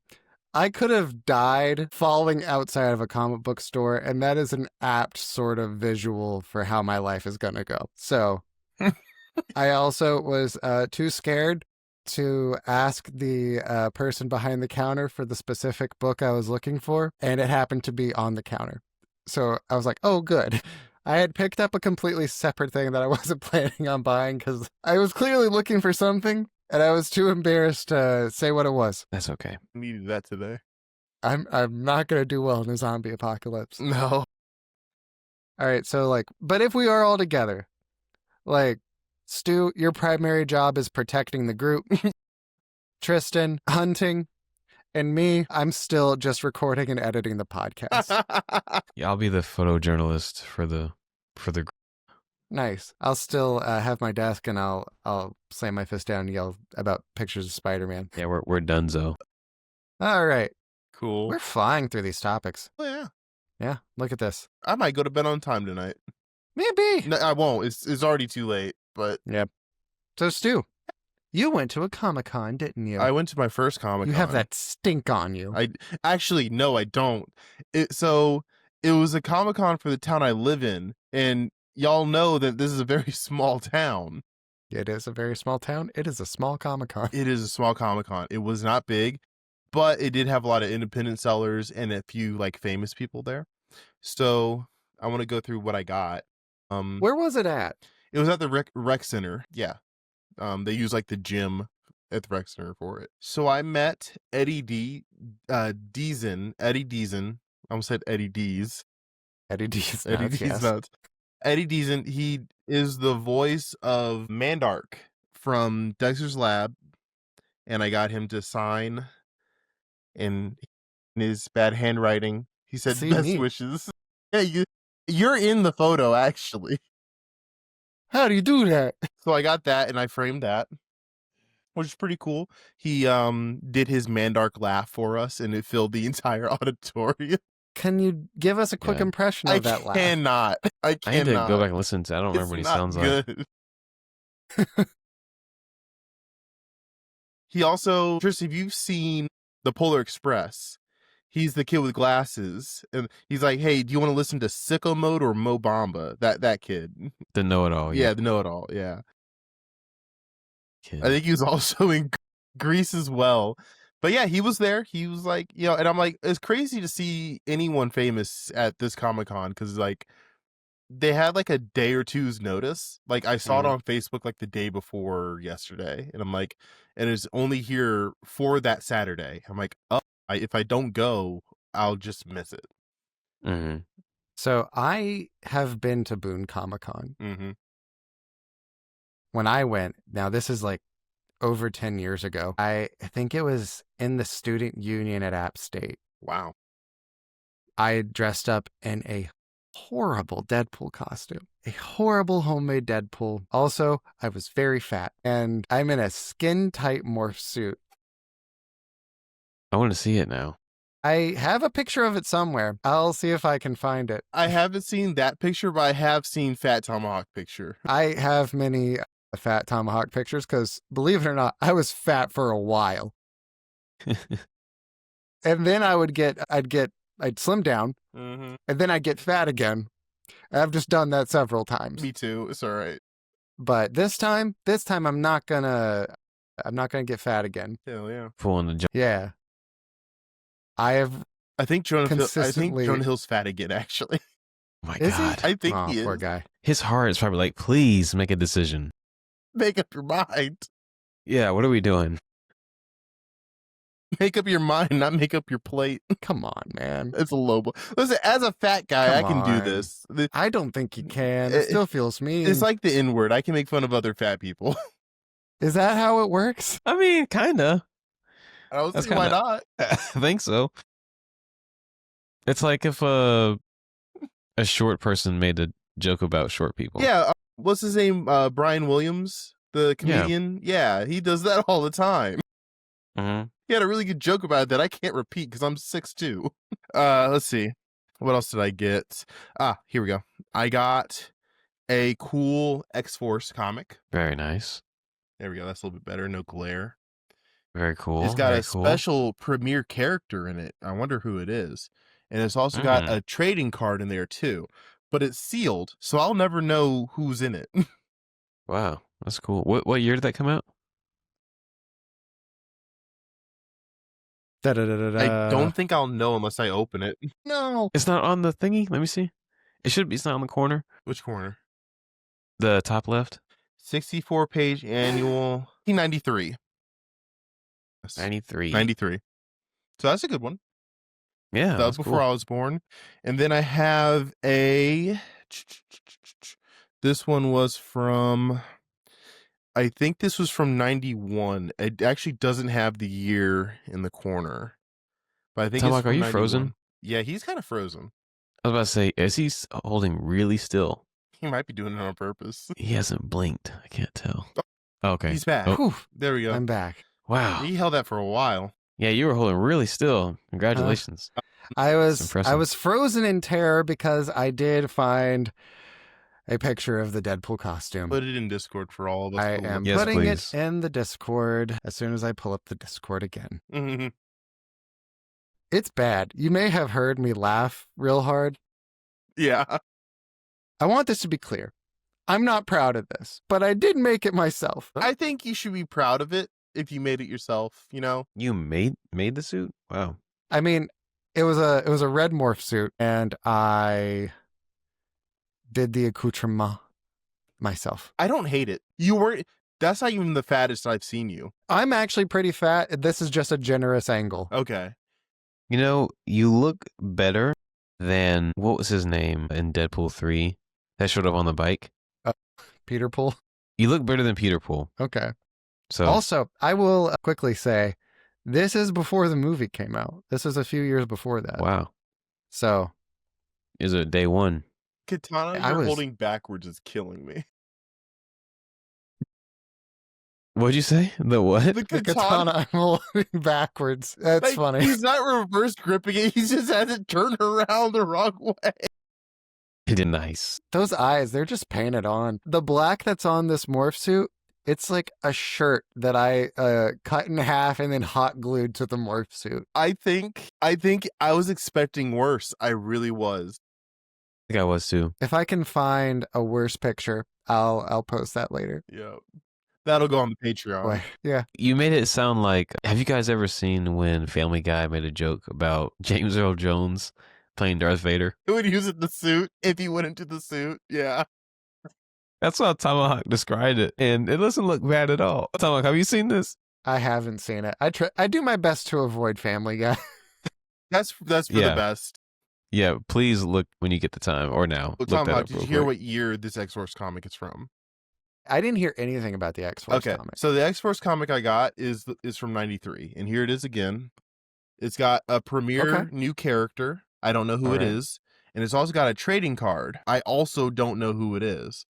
I could have died falling outside of a comic book store, and that is an apt sort of visual for how my life is going to go. So I also was too scared to ask the person behind the counter for the specific book I was looking for, and it happened to be on the counter. So I was like, oh, good. I had picked up a completely separate thing that I wasn't planning on buying because I was clearly looking for something, and I was too embarrassed to say what it was. That's okay. Needed that today. I'm not going to do well in a zombie apocalypse. No. All right, so like, but if we are all together, like, Stu, your primary job is protecting the group. Tristan, hunting. And me, I'm still just recording and editing the podcast. Yeah, I'll be the photojournalist for the group. Nice. I'll still have my desk and I'll slam my fist down and yell about pictures of Spider-Man. Yeah, we're donezo. All right. Cool. We're flying through these topics. Oh, yeah. Yeah, look at this. I might go to bed on time tonight. Maybe. No, I won't. It's already too late, but... Yep. So, Stu, you went to a Comic-Con, didn't you? I went to my first Comic-Con. You have that stink on you. Actually, no, I don't. So it was a Comic-Con for the town I live in, and y'all know that this is a very small town. It is a very small town. It is a small Comic-Con. It is a small Comic-Con. It was not big, but it did have a lot of independent sellers and a few like famous people there. So I want to go through what I got. Where was it at? It was at the rec center. Yeah. They use like the gym at the rec center for it. So I met Eddie Deason. I almost said Eddie Dees. Eddie Dees. Eddie Dees nuts. Eddie Deason, he is the voice of Mandark from Dexter's Lab, and I got him to sign in his bad handwriting. He said best wishes. Yeah, you're in the photo, actually. How do you do that? So I got that, and I framed that, which is pretty cool. He did his Mandark laugh for us, and it filled the entire auditorium. Can you give us a quick impression of that laugh? I cannot. I need to go back and listen to it. I don't remember what he sounds like. He also, Tristan, if you've seen The Polar Express, he's the kid with glasses, and he's like, "Hey, do you want to listen to Sicko Mode or Mo Bamba?" That kid, the know-it-all. Yeah, the know-it-all. Yeah, kid. I think he was also in Grease as well. But yeah, he was there. He was like, and I'm like, it's crazy to see anyone famous at this Comic-Con because like they had like a day or two's notice. Like I saw it on Facebook like the day before yesterday, and I'm like, and it's only here for that Saturday. I'm like, oh, if I don't go, I'll just miss it. Mm-hmm. So I have been to Boone Comic-Con. Mm-hmm. When I went, now this is like over 10 years ago. I think it was in the student union at App State. Wow. I dressed up in a horrible Deadpool costume. A horrible homemade Deadpool. Also, I was very fat. And I'm in a skin-tight morph suit. I want to see it now. I have a picture of it somewhere. I'll see if I can find it. I haven't seen that picture, but I have seen Fat Tomahawk picture. I have many Fat Tomahawk pictures because, believe it or not, I was fat for a while. And then I'd slim down, and then I'd get fat again. I've just done that several times. Me too. It's all right. But this time I'm not gonna get fat again. Hell yeah. Full in the jump. Yeah. I think Jonah Hill's fat again, actually. Oh my Is God. I think he is. Poor guy. His heart is probably like, please make a decision. Make up your mind. Yeah, what are we doing? Make up your mind, not make up your plate. Come on, man. It's a low blow. Listen, as a fat guy, I can do this. I don't think you can. It still feels mean. It's like the N-word. I can make fun of other fat people. Is that how it works? I mean, kind of. I was thinking, why not? I think so. It's like if a short person made a joke about short people. Yeah. What's his name? Brian Williams, the comedian? Yeah, he does that all the time. Mm-hmm. He had a really good joke about it that I can't repeat because I'm 6'2". Let's see. What else did I get? Here we go. I got a cool X-Force comic. Very nice. There we go. That's a little bit better. No glare. Very cool. It's got a special premiere character in it. I wonder who it is. And it's also got a trading card in there too. But it's sealed, so I'll never know who's in it. Wow. That's cool. What year did that come out? I don't think I'll know unless I open it. No. It's not on the thingy. Let me see. It should be. It's not on the corner. Which corner? The top left. 64-page annual. 93. 93. 93. So that's a good one. Yeah. That was before I was born. And then I have a... This one was from... I think this was from 91. It actually doesn't have the year in the corner. But I think it's from are you 91. frozen? Yeah, he's kind of frozen. I was about to say, is he holding really still? He might be doing it on purpose. He hasn't blinked. I can't tell. Okay. He's back. Oh. There we go. I'm back. Wow. He held that for a while. Yeah, you were holding really still. Congratulations. I was frozen in terror because I did find a picture of the Deadpool costume. Put it in Discord for all of us. I am putting it in the Discord as soon as I pull up the Discord again. Mm-hmm. It's bad. You may have heard me laugh real hard. Yeah. I want this to be clear. I'm not proud of this, but I did make it myself. I think you should be proud of it if you made it yourself, you know? You made the suit? Wow. I mean, it was a red morph suit, and I did the accoutrement myself. I don't hate it. That's not even the fattest I've seen you. I'm actually pretty fat. This is just a generous angle. Okay. You know, you look better than, what was his name in Deadpool 3 that showed up on the bike? Peter Pool? You look better than Peter Pool. Okay. So Also, I will quickly say, this is before the movie came out. This is a few years before that. wow. So. Is it day one? Katana you're holding backwards is killing me. What'd you say? The what? The katana I'm holding backwards. That's funny. He's not reverse gripping it. He just has it turned around the wrong way. He did nice. Those eyes, they're just painted on. The black that's on this morph suit, it's like a shirt that I cut in half and then hot glued to the morph suit. I think I was expecting worse. I really was. I think I was too. If I can find a worse picture, I'll post that later. Yeah. That'll go on the Patreon. Boy, yeah. You made it sound like, have you guys ever seen when Family Guy made a joke about James Earl Jones playing Darth Vader? He would use it in the suit if he went into the suit. Yeah. That's how Tomahawk described it, and it doesn't look bad at all. Tomahawk, have you seen this? I haven't seen it. I do my best to avoid Family Guy. That's for the best. Yeah, please look when you get the time, or now. Well, Tomahawk, did you hear what year this X-Force comic is from? I didn't hear anything about the X-Force comic. So the X-Force comic I got is from 93, and here it is again. It's got a premiere new character. I don't know who it is, and it's also got a trading card. I also don't know who it is,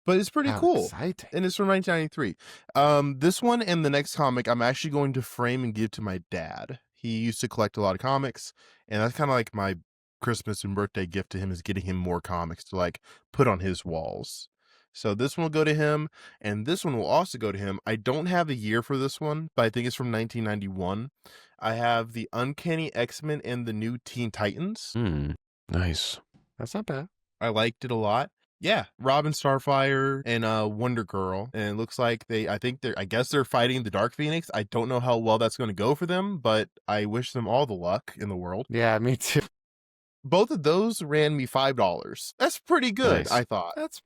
but it's pretty cool. Exciting. And it's from 1993. This one and the next comic I'm actually going to frame and give to my dad. He used to collect a lot of comics, and that's kind of like my Christmas and birthday gift to him, is getting him more comics to like put on his walls. So this one will go to him, and this one will also go to him. I don't have a year for this one, but I think it's from 1991. I have the Uncanny X-Men and the New Teen Titans. Nice. That's not bad. I liked it a lot. Yeah, Robin, Starfire, and Wonder Girl, and it looks like I guess they're fighting the Dark Phoenix. I don't know how well that's going to go for them, but I wish them all the luck in the world. Yeah, me too. Both of those ran me $5. That's pretty good, nice. I thought. That's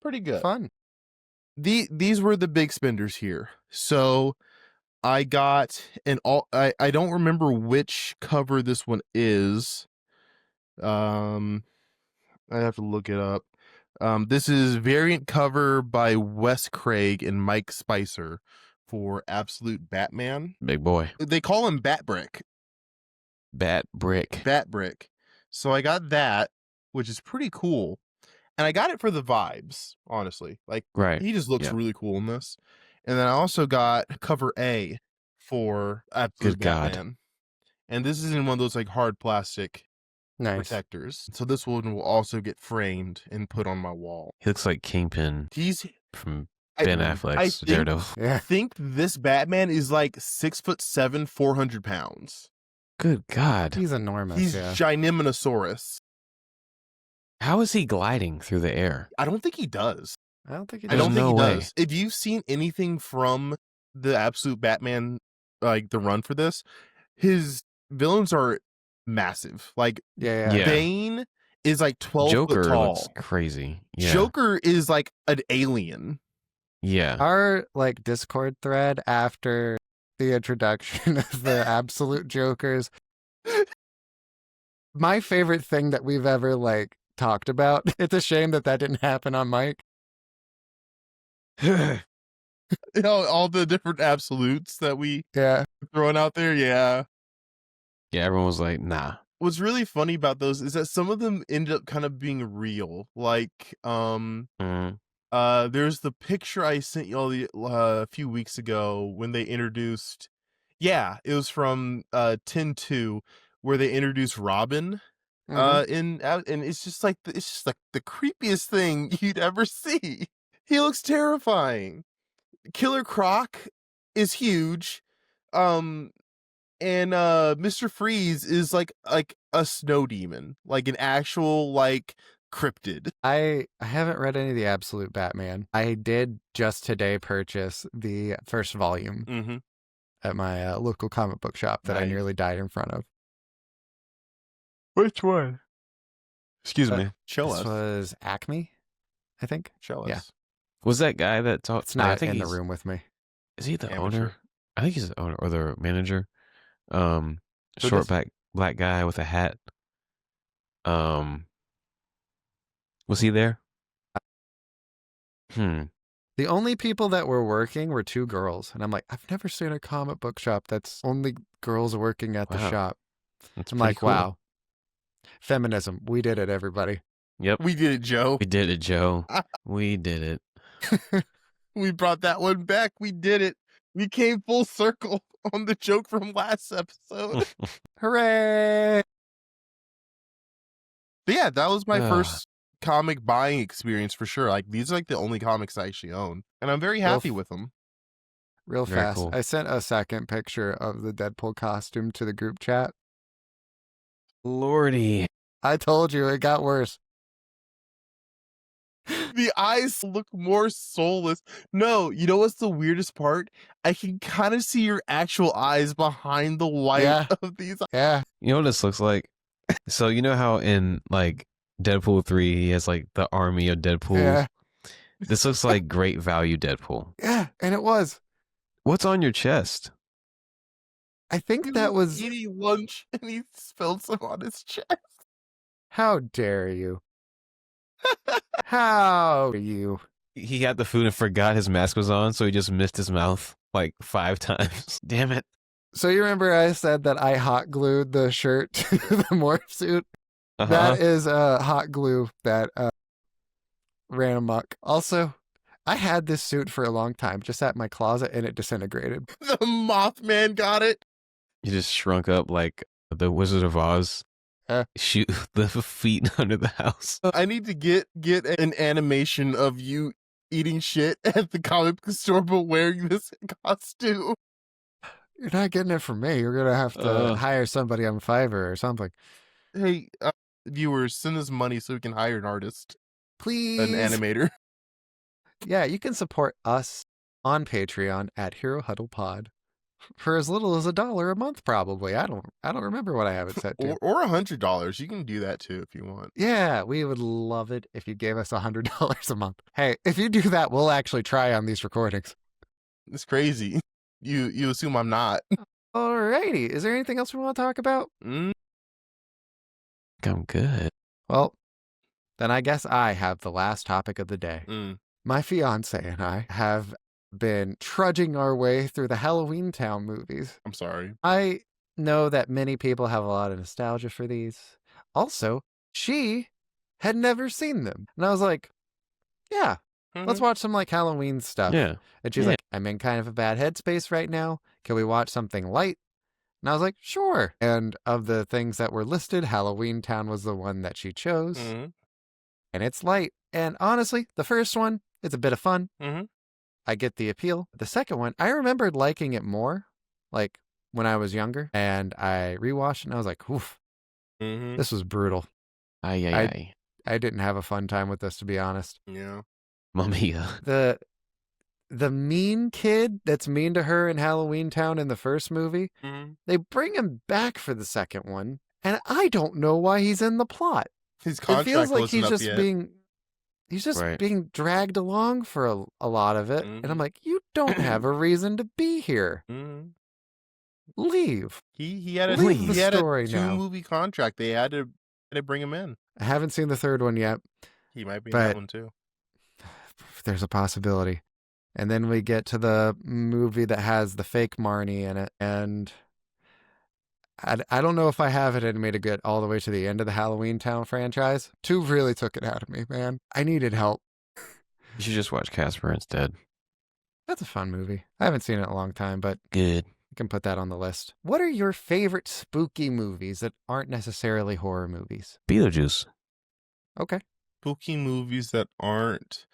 pretty good. Fun. These were the big spenders here. So I got I don't remember which cover this one is. I have to look it up. This is variant cover by Wes Craig and Mike Spicer for Absolute Batman. Big boy. They call him Batbrick. Batbrick. So I got that, which is pretty cool. And I got it for the vibes, honestly. Like, he just looks really cool in this. And then I also got cover A for Absolute Batman. And this is in one of those like hard plastic protectors. So this one will also get framed and put on my wall. He looks like Kingpin. He's from Ben Affleck's Daredevil. I think this Batman is like 6'7", 400 pounds. Good God. He's enormous. He's Gigantosaurus. How is he gliding through the air? I don't think he does. I don't think he does. If you've seen anything from the Absolute Batman, like the run for this, his villains are massive. Like Yeah. Bane is like 12 Joker foot tall. looks crazy. Yeah. Joker is like an alien. Yeah. Our like Discord thread after the introduction of the absolute Jokers. My favorite thing that we've ever like talked about. It's a shame that didn't happen on mic. You know, all the different absolutes that we throwing out there. Yeah. Yeah, everyone was like, nah. What's really funny about those is that some of them ended up kind of being real. Like, there's the picture I sent you all a few weeks ago when they introduced, it was from 10-2 where they introduced Robin. And it's just like the creepiest thing you'd ever see. He looks terrifying. Killer Croc is huge. And Mr. Freeze is like a snow demon, like an actual like cryptid. I haven't read any of the Absolute Batman. I did just today purchase the first volume at my local comic book shop that I nearly died in front of. Which one? Excuse me. Show this us. Was Acme, I think. Show us. Yeah. Was that guy that talked? It's not I think in the room with me. Is he the Amateur. owner? I think he's the owner or the manager. Short black guy with a hat. Was he there? The only people that were working were two girls. And I'm like, I've never seen a comic book shop that's only girls working at the shop. That's I'm like, cool. wow. Feminism. We did it, everybody. Yep. We did it, Joe. We did it, Joe. We did it. We brought that one back. We did it. We came full circle on the joke from last episode. Hooray! But yeah, that was my first comic buying experience for sure. Like, these are like the only comics I actually own. And I'm very happy with them. Real Very fast. cool. I sent a second picture of the Deadpool costume to the group chat. Lordy. I told you it got worse. The eyes look more soulless. No, you know what's the weirdest part? I can kind of see your actual eyes behind the white of these. Yeah. You know what this looks like? So you know how in like Deadpool 3 he has like the army of Deadpools? Yeah. This looks like great value Deadpool. Yeah, and it was. What's on your chest? I think that was eating lunch and he spilled some on his chest. How dare you? How dare you? He had the food and forgot his mask was on, so he just missed his mouth like 5 times. Damn it. So you remember I said that I hot glued the shirt to the morph suit? That is hot glue that ran amok. Also, I had this suit for a long time, just at my closet, and it disintegrated. The Mothman got it. You just shrunk up like the Wizard of Oz. Shoot the feet under the house. I need to get an animation of you eating shit at the comic book store, but wearing this costume. You're not getting it from me. You're going to have to hire somebody on Fiverr or something. Hey, viewers, send us money so we can hire an artist. Please. An animator. Yeah, you can support us on Patreon at Hero Huddle Pod for as little as $1 a month, probably. I don't remember what I have it set to. Or $100. You can do that too if you want. Yeah, we would love it if you gave us $100 a month. Hey, if you do that, we'll actually try on these recordings. It's crazy. You assume I'm not. Alrighty. Is there anything else we want to talk about? I'm good. Well, then I guess I have the last topic of the day. My fiance and I have been trudging our way through the Halloween Town movies. I'm sorry. I know that many people have a lot of nostalgia for these. Also, she had never seen them. And I was like, yeah, let's watch some like Halloween stuff. Yeah. And she's like, I'm in kind of a bad headspace right now. Can we watch something light? And I was like, sure. And of the things that were listed, Halloween Town was the one that she chose. And it's light. And honestly, the first one, it's a bit of fun. I get the appeal. The second one, I remembered liking it more, like when I was younger. And I rewatched it and I was like, oof, this was brutal. I didn't have a fun time with this, to be honest. Yeah. Mamma mia. the mean kid that's mean to her in Halloween Town in the first movie, they bring him back for the second one, and I don't know why he's in the plot. His It contract feels like wasn't he's up just yet. being dragged along for a lot of it, and I'm like, you don't have a reason to be here. Leave. He had a Leave the he had a story now. 2-movie contract. They had to bring him in. I haven't seen the third one yet. He might be in that one too. There's a possibility. And then we get to the movie that has the fake Marnie in it, and I don't know if I have it in me to get all the way to the end of the Halloween Town franchise. 2 really took it out of me, man. I needed help. You should just watch Casper instead. That's a fun movie. I haven't seen it in a long time, but good. I can put that on the list. What are your favorite spooky movies that aren't necessarily horror movies? Beetlejuice. Okay. Spooky movies that aren't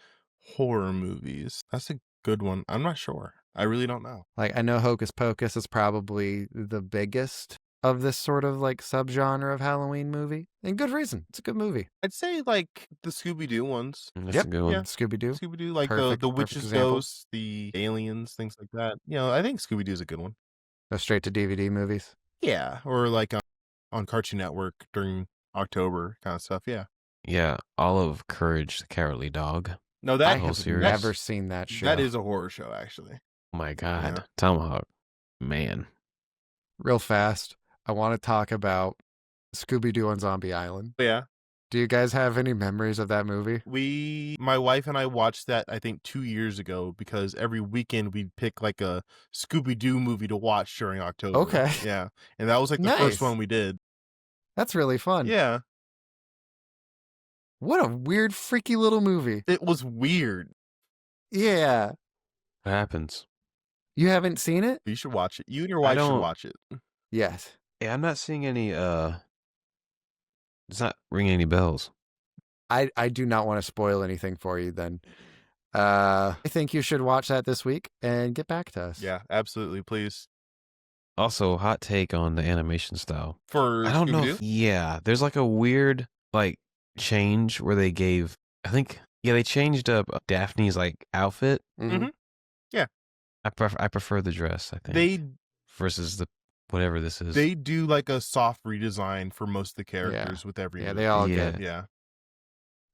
horror movies. That's a good one. I'm not sure. I really don't know. Like, I know Hocus Pocus is probably the biggest of this sort of like subgenre of Halloween movie. And good reason. It's a good movie. I'd say like the Scooby-Doo ones. That's a good one. Yeah. Scooby-Doo. Scooby-Doo, like Perfect- the perfect witches, example. ghosts, the aliens, things like that. You know, I think Scooby-Doo's a good one. Go straight to DVD movies. Yeah, or like on Cartoon Network during October kind of stuff. Yeah. Yeah, all of Courage the Cowardly Dog. No, I that whole have series. never seen that show. that is a horror show actually. Oh my God. Yeah. Tomahawk. Man. Real fast, I want to talk about Scooby-Doo on Zombie Island. But yeah. Do you guys have any memories of that movie? My wife and I watched that I think 2 years ago because every weekend we'd pick like a Scooby-Doo movie to watch during October. Okay. Yeah. And that was like the Nice. first one we did. That's really fun. Yeah. What a weird, freaky little movie. It was weird. Yeah. What happens? You haven't seen it? You should watch it. You and your wife should don't- watch it. Yes. Yeah, I'm not seeing any, it's not ringing any bells. I do not want to spoil anything for you then. I think you should watch that this week and get back to us. Yeah, absolutely. Please. Also, hot take on the animation style. For I don't know. Scooby-Doo? Yeah, there's like a weird like change where they gave. I think they changed up Daphne's like outfit. Mhm. Yeah. I prefer the dress. I think They versus the whatever this is. They do like a soft redesign for most of the characters with every Yeah, movie. they all Yeah. get. Yeah.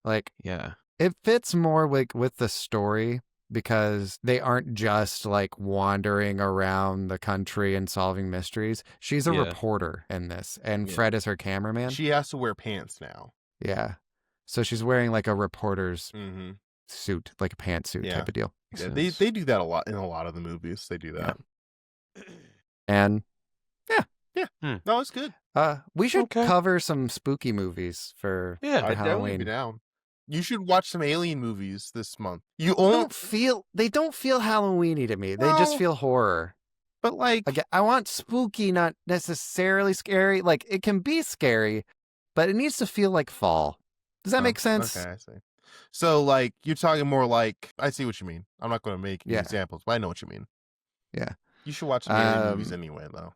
Like, yeah. it fits more with the story because they aren't just like wandering around the country and solving mysteries. She's a Yeah. reporter in this, and Yeah. Fred is her cameraman. She has to wear pants now. Yeah. So she's wearing like a reporter's Mm-hmm. suit, like a pantsuit Yeah. type of deal. Makes Yeah, sense. they do that a lot in a lot of the movies. They do that. And No, it's good. we should Okay. cover some spooky movies for Yeah. I'd definitely Halloween. be down. You should watch some alien movies this month. You They only, don't feel Halloweeny to me. They just Well- feel horror. but like, Again, I want spooky, not necessarily scary. Like, it can be scary, but it needs to feel like fall. Does that oh, make sense? Okay, I see. So like, you're talking more like, I see what you mean. I'm not going to make any Yeah. examples, but I know what you mean. Yeah. You should watch some alien movies Um, anyway, though.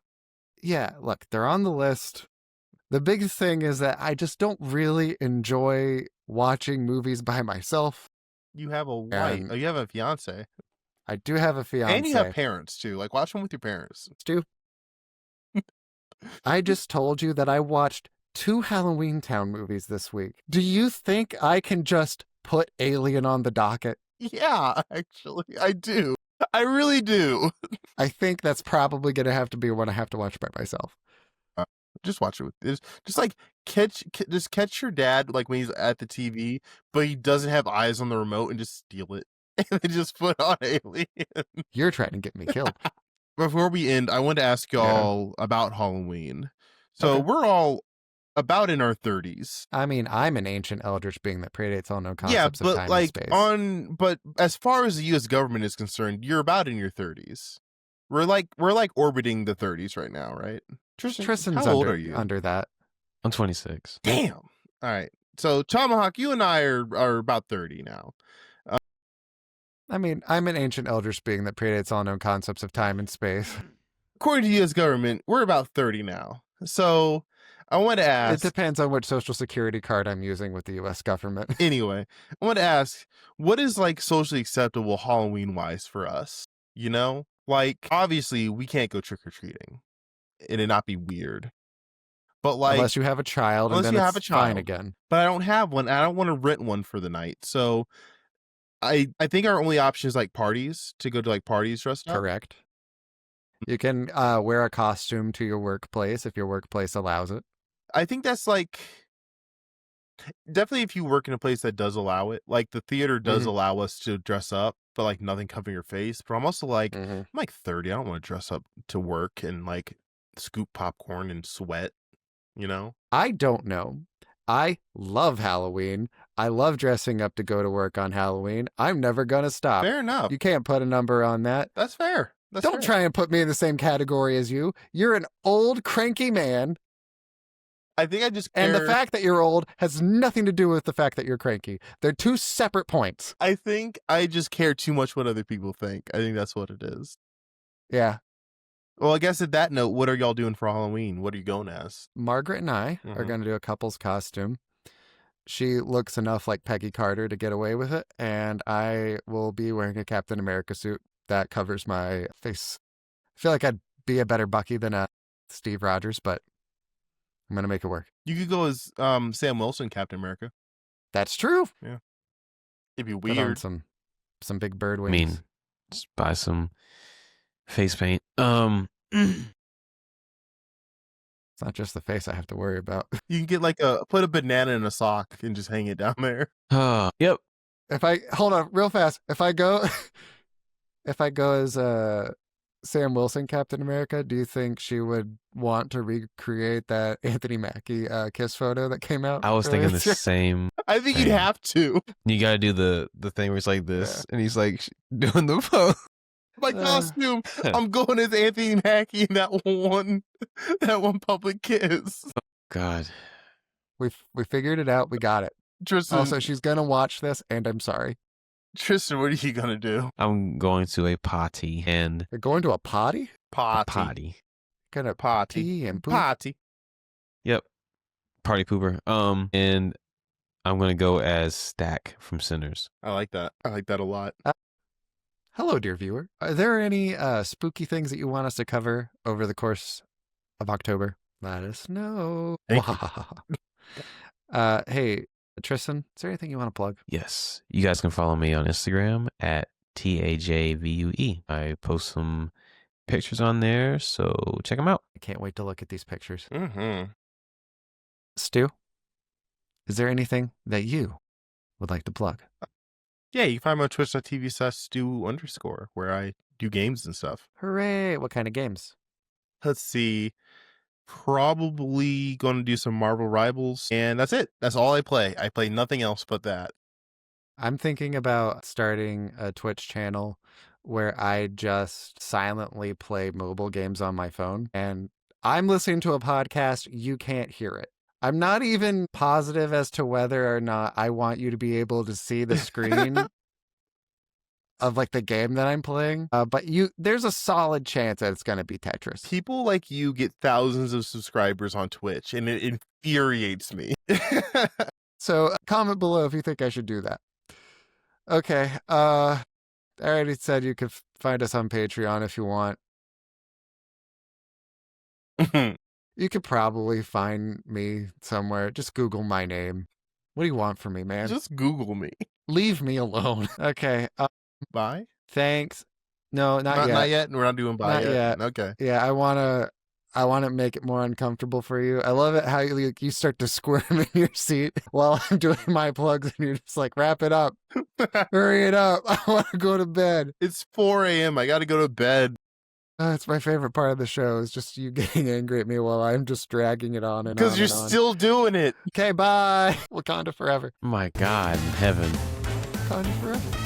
Yeah, look, they're on the list. The big thing is that I just don't really enjoy watching movies by myself. You have a wife. and- Oh, you have a fiance. I do have a fiance. And you have parents, too. Like, watch them with your parents. Stu. I just told you that I watched 2 Halloween Town movies this week. Do you think I can just put Alien on the docket? Yeah, actually, I do. I really do. I think that's probably going to have to be one I have to watch by myself. Just watch it with just like catch your dad like when he's at the TV, but he doesn't have eyes on the remote and just steal it and then just put on Alien. You're trying to get me killed. Before we end, I wanted to ask y'all about Halloween. So Okay. we're all about in our 30s. I mean, I'm an ancient eldritch being that predates all known Yeah, concepts of but time like and space. but as far as the US government is concerned, you're about in your 30s. We're like orbiting the 30s right now, right? Tristan's how old under, are you? under that. I'm 26. Damn. All right. So Tomahawk, you and I are about 30 now. I mean, I'm an ancient eldritch being that predates all known concepts of time and space. According to the U.S. government, we're about 30 now. So I want to It ask. depends on which social security card I'm using with the U.S. government. Anyway, I want to ask, what is like socially acceptable Halloween-wise for us? You know? Like, obviously, we can't go trick-or-treating and it not be weird. But like, unless you have a child, and then it's fine again. But I don't have one. I don't want to rent one for the night. So I think our only option is like parties, to go to like parties dressed up. Correct. You can wear a costume to your workplace if your workplace allows it. I think that's like, definitely if you work in a place that does allow it. Like the theater does allow us to dress up, but like nothing covering your face. But I'm also like, I'm like 30. I don't want to dress up to work and like scoop popcorn and sweat, you know? I don't know. I love Halloween. I love dressing up to go to work on Halloween. I'm never going to stop. Fair enough. You can't put a number on that. That's fair. Don't try and put me in the same category as you. You're an old, cranky man. I think I just care. And the fact that you're old has nothing to do with the fact that you're cranky. They're two separate points. I think I just care too much what other people think. I think that's what it is. Yeah. Well, I guess at that note, what are y'all doing for Halloween? What are you going as? Margaret and I are going to do a couple's costume. She looks enough like Peggy Carter to get away with it, and I will be wearing a Captain America suit that covers my face. I feel like I'd be a better Bucky than a Steve Rogers, but I'm going to make it work. You could go as Sam Wilson, Captain America. That's true. Yeah. It'd be Put on weird. some big bird wings. I mean, just buy some face paint. It's not just the face I have to worry about. You can get put a banana in a sock and just hang it down there. Yep. Hold on real fast. If I go as Sam Wilson, Captain America, do you think she would want to recreate that Anthony Mackie kiss photo that came out? I was thinking the same. I think you'd have to. You got to do the thing where it's like this, and he's like doing the pose. My costume. I'm going as Anthony Mackie in that one public kiss. Oh, God. We figured it out. We got it. Tristan, also, she's gonna watch this, and I'm sorry. Tristan, what are you gonna do? I'm going to a potty and You're going to a potty? potty. Gonna Potty pee and poop? Potty. Yep. Party pooper. And I'm gonna go as Stack from Sinners. I like that. I like that a lot. Hello, dear viewer. Are there any spooky things that you want us to cover over the course of October? Let us know. Hey, Tristan, is there anything you want to plug? Yes. You guys can follow me on Instagram at TAJVUE. I post some pictures on there, so check them out. I can't wait to look at these pictures. Mm-hmm. Stu, is there anything that you would like to plug? Yeah, you can find me on twitch.tv/Stu_, where I do games and stuff. Hooray! What kind of games? Let's see. Probably going to do some Marvel Rivals, and that's it. That's all I play. I play nothing else but that. I'm thinking about starting a Twitch channel where I just silently play mobile games on my phone, and I'm listening to a podcast. You can't hear it. I'm not even positive as to whether or not I want you to be able to see the screen of like the game that I'm playing. But there's a solid chance that it's going to be Tetris. People like you get thousands of subscribers on Twitch, and it infuriates me. So comment below if you think I should do that. Okay. I already said you could find us on Patreon if you want. You could probably find me somewhere. Just Google my name. What do you want from me, man? Just Google me. Leave me alone. Okay. Bye? Thanks. No, not yet. Not yet? We're not doing bye Not yet. Okay. Yeah, I want to make it more uncomfortable for you. I love it how you start to squirm in your seat while I'm doing my plugs, and you're just like, wrap it up. Hurry it up. I want to go to bed. It's 4 a.m. I got to go to bed. It's my favorite part of the show is just you getting angry at me while I'm just dragging it on and on. Because you're still doing it. Okay, bye. Wakanda forever. My God, in heaven. Wakanda forever.